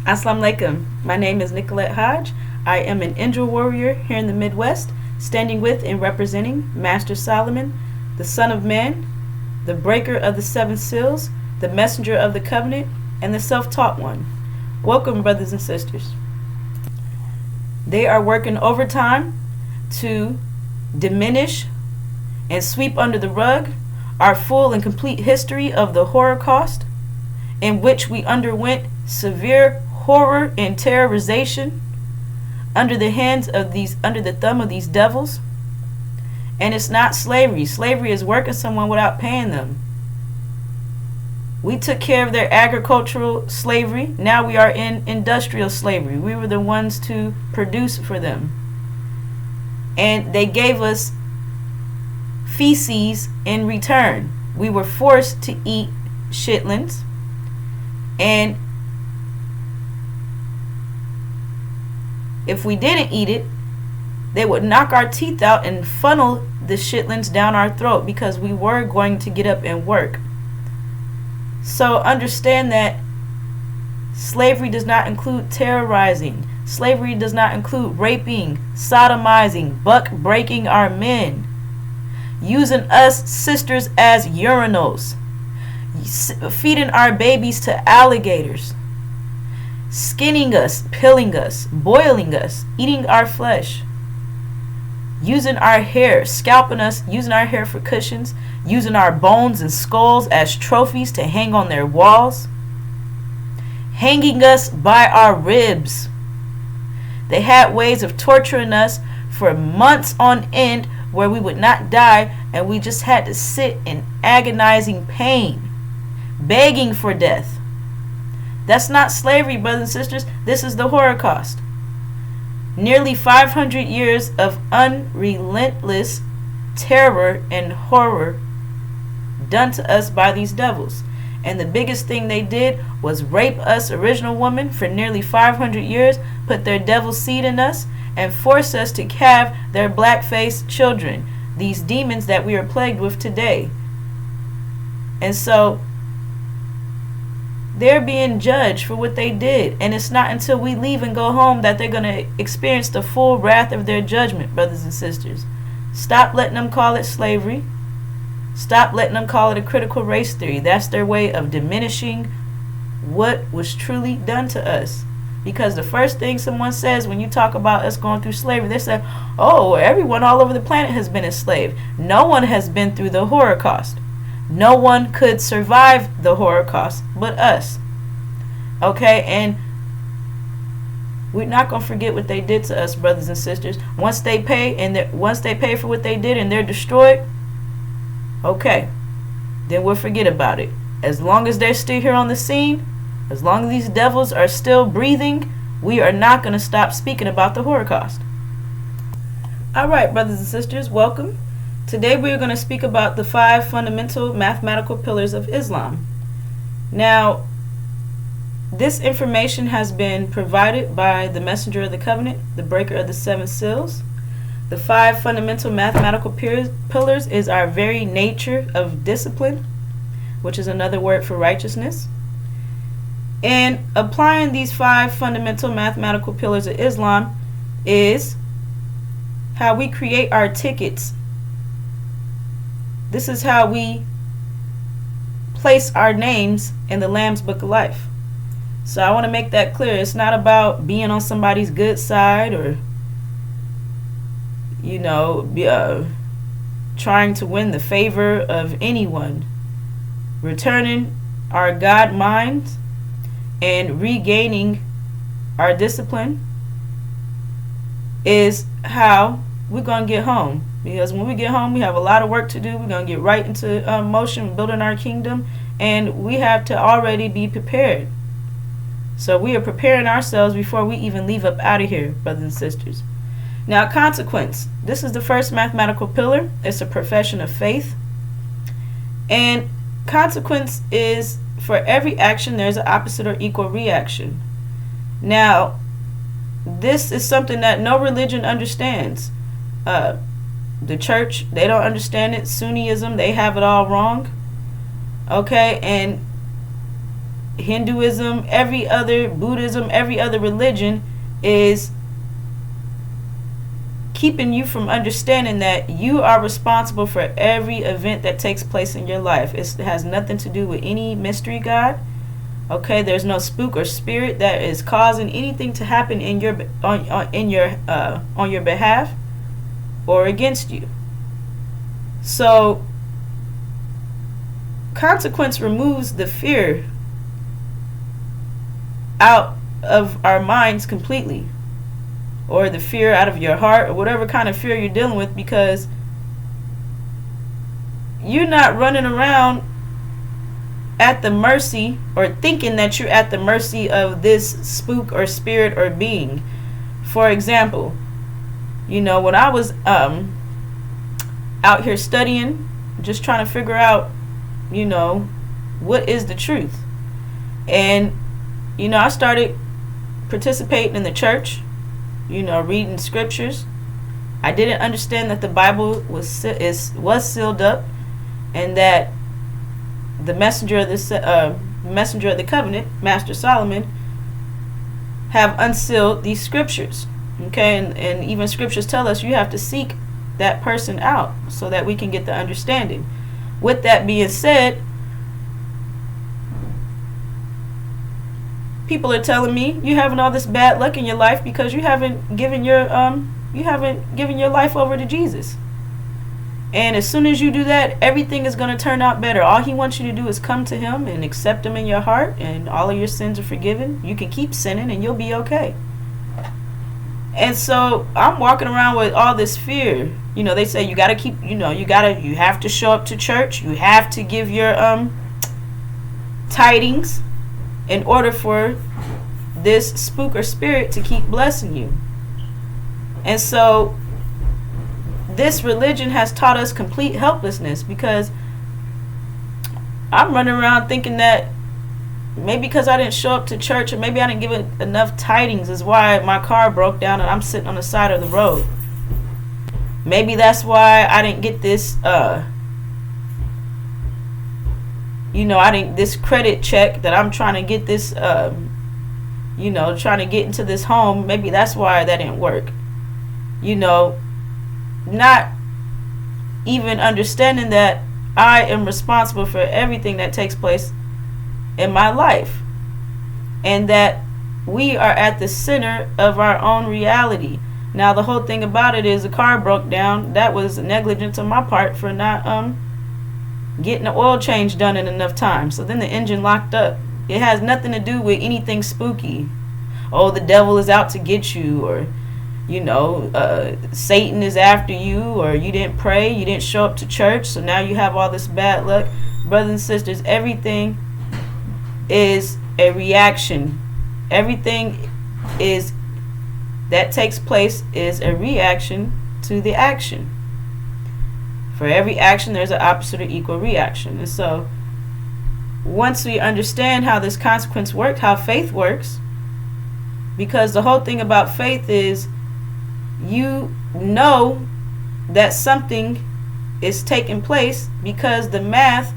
Assalamu alaikum. My name is Nicolette Hodge. I am an Indra warrior here in the Midwest, standing with and representing Master Solomon, the Son of Man, the breaker of the seven seals, the messenger of the covenant, and the self-taught one. Welcome, brothers and sisters. They are working overtime to diminish and sweep under the rug our full and complete history of the Holocaust, in which we underwent severe horror and terrorization under the thumb of these devils. And it's not slavery. Slavery is working someone without paying them. We took care of their agricultural slavery. Now we are in industrial slavery. We were the ones to produce for them. And they gave us feces in return. We were forced to eat chitlins, and if we didn't eat it, they would knock our teeth out and funnel the chitlins down our throat because we were going to get up and work. So understand that slavery does not include terrorizing. Slavery does not include raping, sodomizing, buck breaking our men, using us sisters as urinals, feeding our babies to alligators, skinning us, pilling us, boiling us, eating our flesh, using our hair, scalping us, using our hair for cushions, using our bones and skulls as trophies to hang on their walls, hanging us by our ribs. They had ways of torturing us for months on end where we would not die, and we just had to sit in agonizing pain, begging for death. That's not slavery, brothers and sisters. This is the Holocaust. Nearly 500 years of unrelentless terror and horror done to us by these devils. And the biggest thing they did was rape us original women for nearly 500 years, put their devil seed in us, and force us to have their black-faced children, these demons that we are plagued with today. And so they're being judged for what they did, and it's not until we leave and go home that they're going to experience the full wrath of their judgment, brothers and sisters. Stop letting them call it slavery. Stop letting them call it a critical race theory. That's their way of diminishing what was truly done to us. Because the first thing someone says when you talk about us going through slavery, they say, oh, everyone all over the planet has been enslaved. No one has been through the Holocaust. No one could survive the Holocaust but us. Okay, and we're not going to forget what they did to us, brothers and sisters. Once they pay for what they did and they're destroyed, okay, then we'll forget about it. As long as they're still here on the scene, as long as these devils are still breathing, we are not going to stop speaking about the Holocaust. All right, brothers and sisters, welcome. Today we are going to speak about the 5 fundamental mathematical pillars of Islam. Now, this information has been provided by the messenger of the covenant, the breaker of the 7 seals. The 5 fundamental mathematical pillars is our very nature of discipline, which is another word for righteousness. And applying these 5 fundamental mathematical pillars of Islam is how we create our tickets. This is how we place our names in the Lamb's Book of Life. So I want to make that clear. It's not about being on somebody's good side or, trying to win the favor of anyone. Returning our God minds and regaining our discipline is how we're going to get home. Because when we get home, we have a lot of work to do. We're going to get right into motion, building our kingdom, and we have to already be prepared. So we are preparing ourselves before we even leave up out of here, brothers and sisters. Now, consequence. This is the first mathematical pillar. It's a profession of faith. And consequence is, for every action, there's an opposite or equal reaction. Now, this is something that no religion understands. The church, they don't understand it. Sunniism, they have it all wrong. Okay, and Hinduism, every other Buddhism, every other religion is keeping you from understanding that you are responsible for every event that takes place in your life. It has nothing to do with any mystery god. Okay, there's no spook or spirit that is causing anything to happen in your on your behalf or against you. So consequence removes the fear out of our minds completely, or the fear out of your heart, or whatever kind of fear you're dealing with, because you're not running around at the mercy or thinking that you're at the mercy of this spook or spirit or being. For example, when I was out here studying, just trying to figure out, what is the truth. And, I started participating in the church, reading scriptures. I didn't understand that the Bible was sealed up, and that the messenger of the covenant, Master Solomon, have unsealed these scriptures. Okay, and even scriptures tell us you have to seek that person out so that we can get the understanding. With that being said, people are telling me you're having all this bad luck in your life because you haven't given your life over to Jesus. And as soon as you do that, everything is going to turn out better. All he wants you to do is come to him and accept him in your heart, and all of your sins are forgiven. You can keep sinning and you'll be okay. And so I'm walking around with all this fear. They say you got to keep, you have to show up to church. You have to give your tidings in order for this spook or spirit to keep blessing you. And so this religion has taught us complete helplessness, because I'm running around thinking that maybe because I didn't show up to church, or maybe I didn't give it enough tidings, is why my car broke down and I'm sitting on the side of the road. Maybe that's why I didn't get this this credit check that I'm trying to get this trying to get into this home. Maybe that's why that didn't work. Not even understanding that I am responsible for everything that takes place in my life, and that we are at the center of our own reality. Now, the whole thing about it is the car broke down. That was negligence on my part for not getting the oil change done in enough time. So then the engine locked up. It has nothing to do with anything spooky. Oh, the devil is out to get you, or Satan is after you, or you didn't pray, you didn't show up to church, so now you have all this bad luck. Brothers and sisters, everything is a reaction. Everything is that takes place is a reaction to the action. For every action, there's an opposite or equal reaction. And so once we understand how this consequence works, how faith works, because the whole thing about faith is you know that something is taking place because the math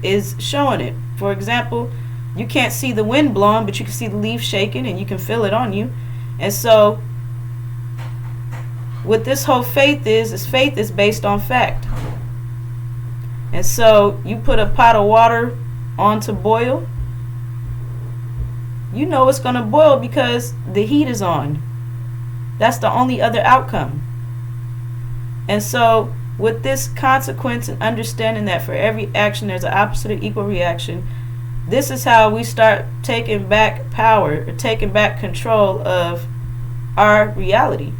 is showing it. For example, you can't see the wind blowing, but you can see the leaves shaking and you can feel it on you. And so what this whole faith is faith is based on fact. And so you put a pot of water on to boil, you know it's going to boil because the heat is on. That's the only other outcome. And so with this consequence and understanding that for every action there's an opposite or equal reaction, this is how we start taking back power, or taking back control of our reality.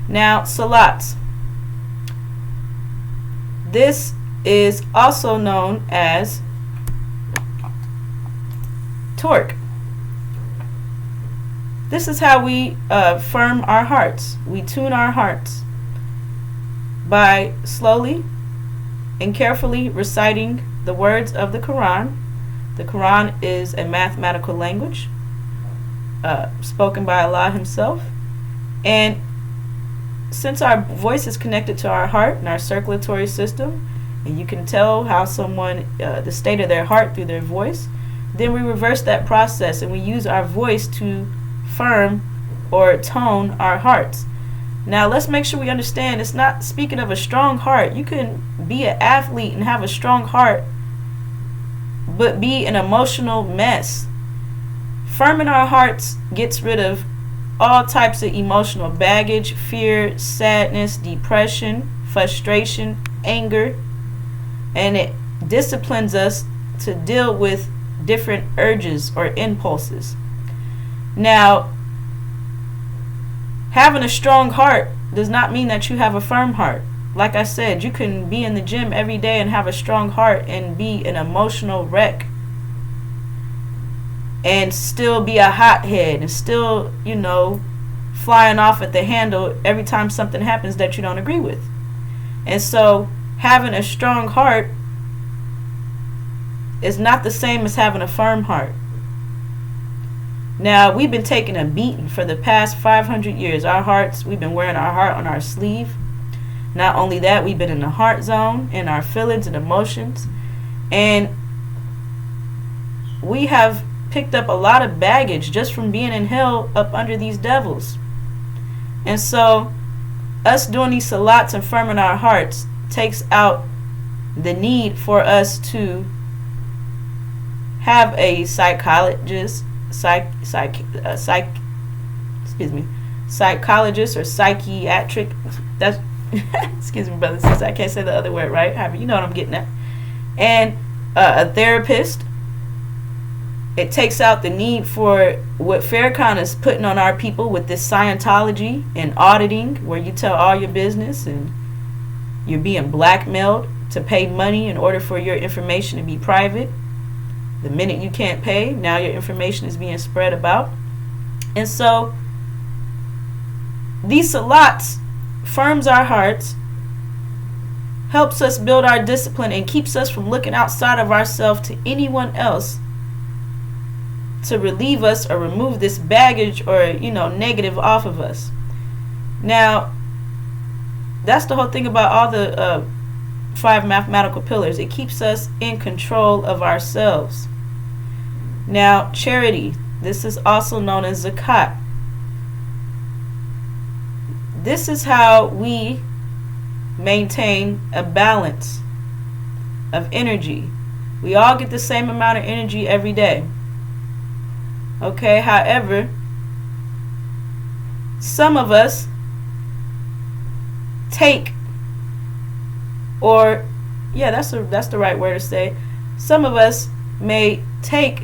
Now, salats. This is also known as torque. This is how we firm our hearts. We tune our hearts by slowly and carefully reciting the words of the Quran. The Quran is a mathematical language spoken by Allah Himself. And since our voice is connected to our heart and our circulatory system, and you can tell how someone, the state of their heart through their voice, Then we reverse that process and we use our voice to firm or tone our hearts. Now let's make sure we understand, it's not speaking of a strong heart. You can be an athlete and have a strong heart but be an emotional mess. Firming our hearts gets rid of all types of emotional baggage, fear, sadness, depression, frustration, anger, and it disciplines us to deal with different urges or impulses. Now, having a strong heart does not mean that you have a firm heart. Like I said, you can be in the gym every day and have a strong heart and be an emotional wreck and still be a hothead and still, flying off at the handle every time something happens that you don't agree with. And so having a strong heart is not the same as having a firm heart. Now, we've been taking a beating for the past 500 years. Our hearts, we've been wearing our heart on our sleeve. Not only that, we've been in the heart zone, in our feelings and emotions. And we have picked up a lot of baggage just from being in hell up under these devils. And so us doing these salats and firming our hearts takes out the need for us to have a psychologist or psychiatric, that's excuse me, brothers and sisters, I can't say the other word right, you know what I'm getting at, and a therapist. It takes out the need for what Farrakhan is putting on our people with this Scientology and auditing, where you tell all your business and you're being blackmailed to pay money in order for your information to be private. The minute you can't pay, now your information is being spread about. And so these salats firms our hearts, helps us build our discipline, and keeps us from looking outside of ourselves to anyone else to relieve us or remove this baggage or negative off of us. Now, that's the whole thing about all the 5 mathematical pillars. It keeps us in control of ourselves. Now, charity. This is also known as zakat. This is how we maintain a balance of energy. We all get the same amount of energy every day. Okay, however, some of us take, or that's the right word to say. Some of us may take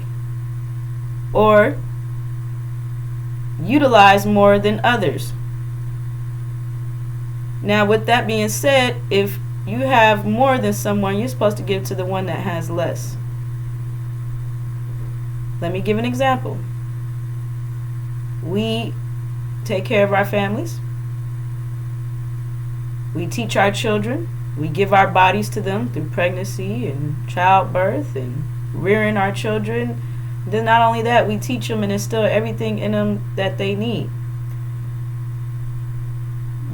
or utilize more than others. Now, with that being said, if you have more than someone, you're supposed to give to the one that has less. Let me give an example. We take care of our families. We teach our children. We give our bodies to them through pregnancy and childbirth and rearing our children. Then not only that, we teach them and instill everything in them that they need.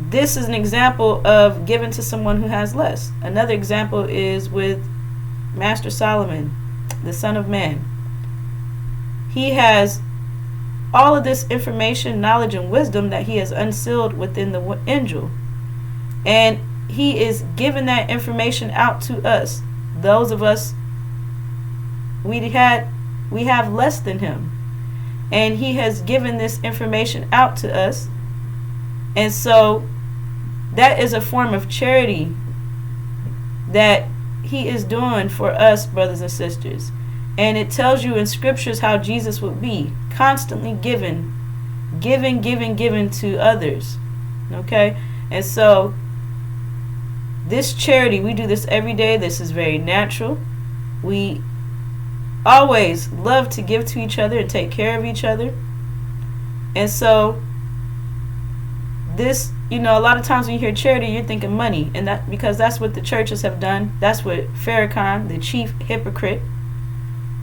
This is an example of giving to someone who has less. Another example is with Master Solomon, the Son of Man. He has all of this information, knowledge, and wisdom that he has unsealed within the angel. And he is giving that information out to us. Those of us, we have less than him. And he has given this information out to us. And so that is a form of charity that he is doing for us, brothers and sisters. And it tells you in scriptures how Jesus would be, constantly giving to others. Okay? And so this charity, we do this every day. This is very natural. We always love to give to each other and take care of each other. And so this, a lot of times when you hear charity, you're thinking money, and that because that's what the churches have done. That's what Farrakhan, the chief hypocrite,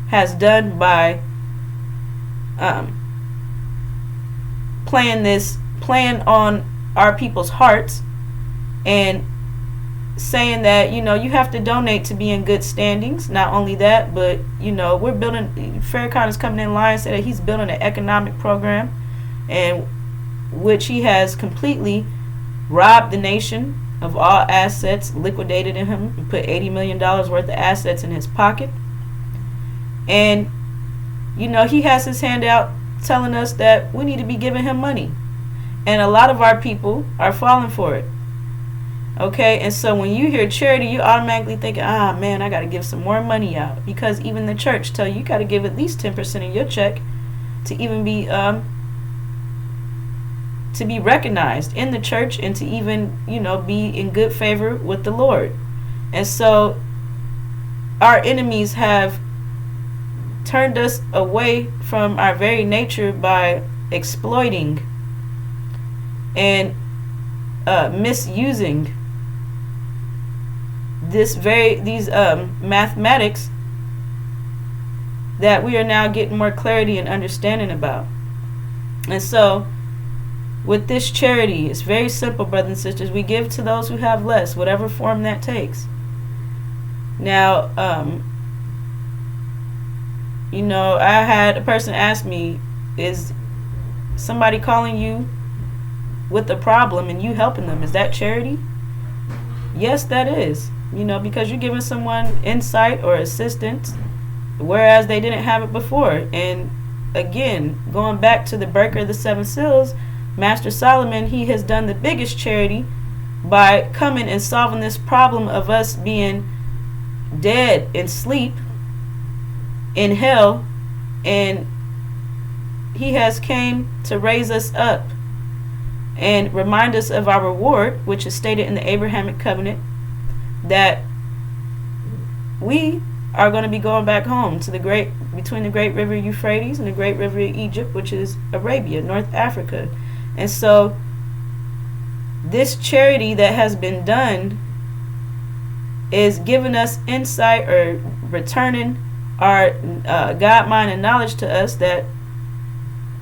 has done by playing on our people's hearts and saying that, you know, you have to donate to be in good standings. Not only that, but, you know, we're building, Farrakhan is coming in line, said that he's building an economic program, and which he has completely robbed the nation of all assets, liquidated in him, and put $80 million worth of assets in his pocket. And, you know, he has his hand out telling us that we need to be giving him money. And a lot of our people are falling for it. Okay, and so when you hear charity, you automatically think, man, I got to give some more money out. Because even the church tell you got to give at least 10% of your check to even be recognized in the church, and to even, you know, be in good favor with the Lord. And so our enemies have turned us away from our very nature by exploiting and misusing these mathematics that we are now getting more clarity and understanding about. And so with this charity, it's very simple, brothers and sisters. We give to those who have less, whatever form that takes. Now, you know, I had a person ask me, is somebody calling you with a problem and you helping them, is that charity? Yes, that is. You know, because you're giving someone insight or assistance, whereas they didn't have it before. And again, going back to the breaker of the seven seals, Master Solomon, he has done the biggest charity by coming and solving this problem of us being dead in sleep in hell, and he has came to raise us up and remind us of our reward, which is stated in the Abrahamic covenant, that we are going to be going back home to between the great river Euphrates and the great river Egypt, which is Arabia, North Africa. And so this charity that has been done is giving us insight, or returning our God, mind, and knowledge to us that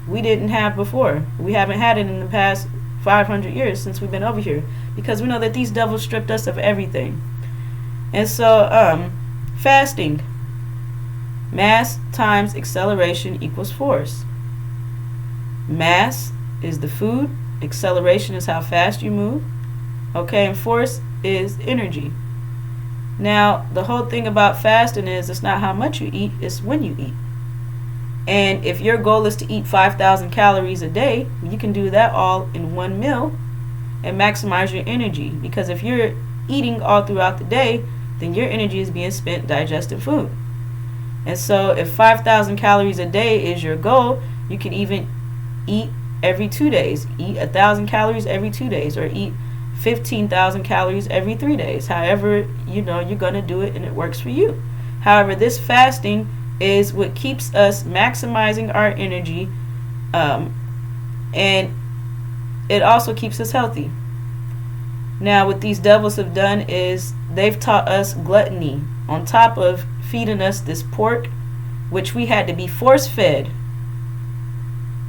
we didn't have before. We haven't had it in the past 500 years since we've been over here, because we know that these devils stripped us of everything. And so fasting, mass times acceleration equals force. Mass is the food, acceleration is how fast you move, okay, and force is energy. Now, the whole thing about fasting is it's not how much you eat, it's when you eat. And if your goal is to eat 5,000 calories a day, you can do that all in one meal and maximize your energy. Because if you're eating all throughout the day, then your energy is being spent digesting food. And so if 5,000 calories a day is your goal, you can even eat every 2 days. Eat 1,000 calories every 2 days, or eat 15,000 calories every 3 days. However, you know, you're going to do it and it works for you. However, this fasting is what keeps us maximizing our energy, and it also keeps us healthy. Now, what these devils have done is they've taught us gluttony on top of feeding us this pork, which we had to be force fed.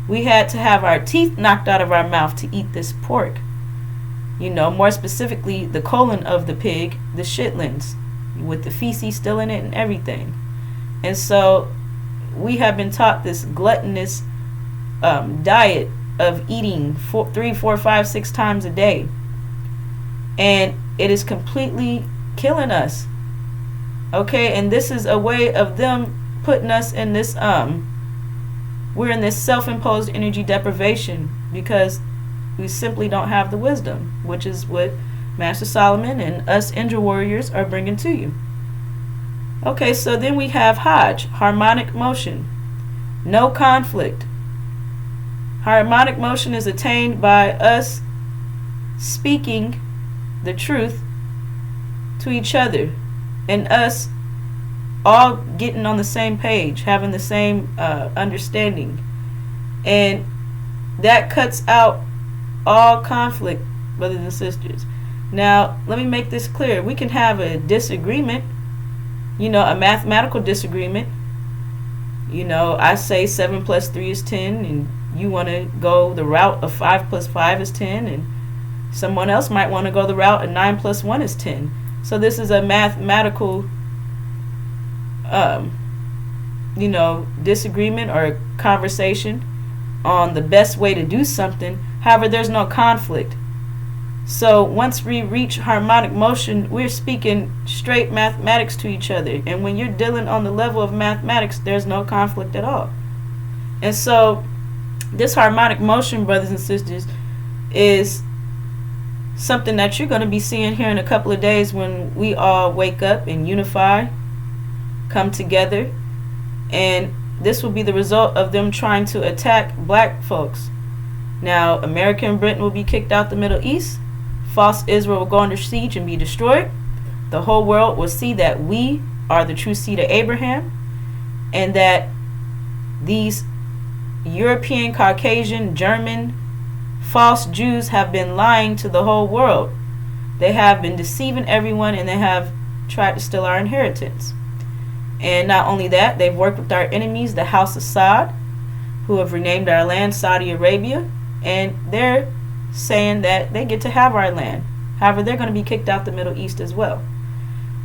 We had to have our teeth knocked out of our mouth to eat this pork. You know, more specifically, the colon of the pig, the shitlins, with the feces still in it and everything. And so we have been taught this gluttonous diet of eating 3, 4, 5, 6 times a day. And it is completely killing us. Okay, and this is a way of them putting us in this, we're in this self-imposed energy deprivation, because we simply don't have the wisdom, which is what Master Solomon and us Indra warriors are bringing to you. Okay, so then we have Hajj, harmonic motion, no conflict. Harmonic motion is attained by us speaking the truth to each other, and us all getting on the same page, having the same understanding. And that cuts out all conflict, brothers and sisters. Now, let me make this clear. We can have a disagreement, you know, a mathematical disagreement. You know, I say 7 plus 3 is 10, and you want to go the route of 5 plus 5 is 10, and Someone else might want to go the route of 9 plus 1 is 10. So this is a mathematical, disagreement or conversation on the best way to do something. However, there's no conflict. So once we reach harmonic motion, we're speaking straight mathematics to each other. And when you're dealing on the level of mathematics, there's no conflict at all. And so this harmonic motion, brothers and sisters, is something that you're going to be seeing here in a couple of days when we all wake up and unify, come together. And this will be the result of them trying to attack black folks. Now, America and Britain will be kicked out the Middle East. False Israel will go under siege and be destroyed. The whole world will see that we are the true seed of Abraham, and that these European, Caucasian, German, false Jews have been lying to the whole world. They have been deceiving everyone, and they have tried to steal our inheritance. And not only that, they've worked with our enemies, the House of Saud, who have renamed our land Saudi Arabia, and they're saying that they get to have our land. However, they're going to be kicked out the Middle East as well.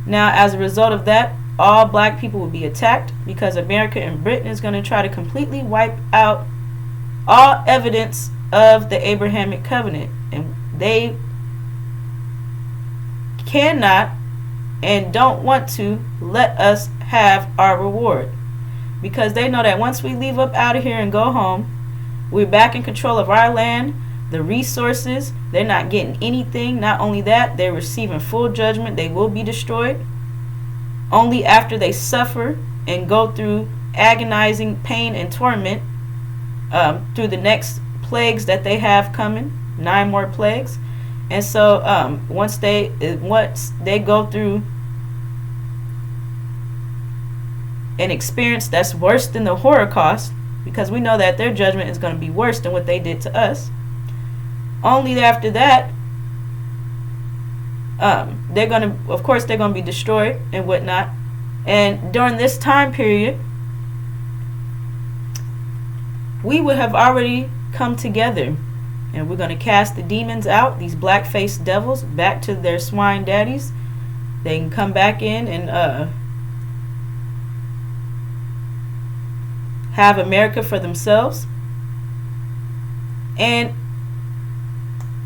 Now, as a result of that, all black people will be attacked, because America and Britain is going to try to completely wipe out all evidence of the Abrahamic covenant, and they cannot and don't want to let us have our reward, because they know that once we leave up out of here and go home, we're back in control of our land, the resources. They're not getting anything. Not only that, they're receiving full judgment. They will be destroyed only after they suffer and go through agonizing pain and torment through the next plagues that they have coming, 9 more plagues. And so once they go through an experience that's worse than the Holocaust, because we know that their judgment is going to be worse than what they did to us, only after that they're going to be destroyed and whatnot. And during this time period, we would have already come together, and we're going to cast the demons out, these black-faced devils, back to their swine daddies. They can come back in and have America for themselves. And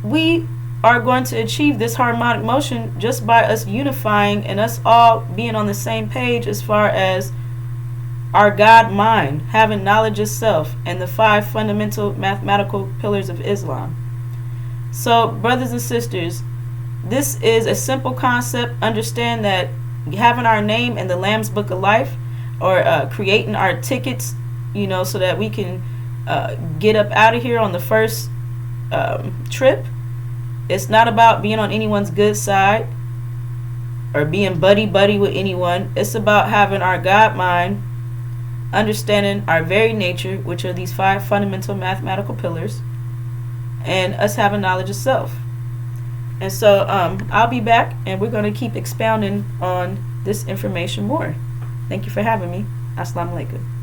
we are going to achieve this harmonic motion just by us unifying and us all being on the same page as far as our God mind, having knowledge of self, and the 5 fundamental mathematical pillars of Islam. So, brothers and sisters, this is a simple concept. Understand that having our name in the Lamb's Book of Life, or creating our tickets, so that we can get up out of here on the first trip. It's not about being on anyone's good side or being buddy-buddy with anyone. It's about having our God mind, understanding our very nature, which are these 5 fundamental mathematical pillars, and us having knowledge of self. And so I'll be back, and we're going to keep expounding on this information more. Thank you for having me. Assalamu alaikum.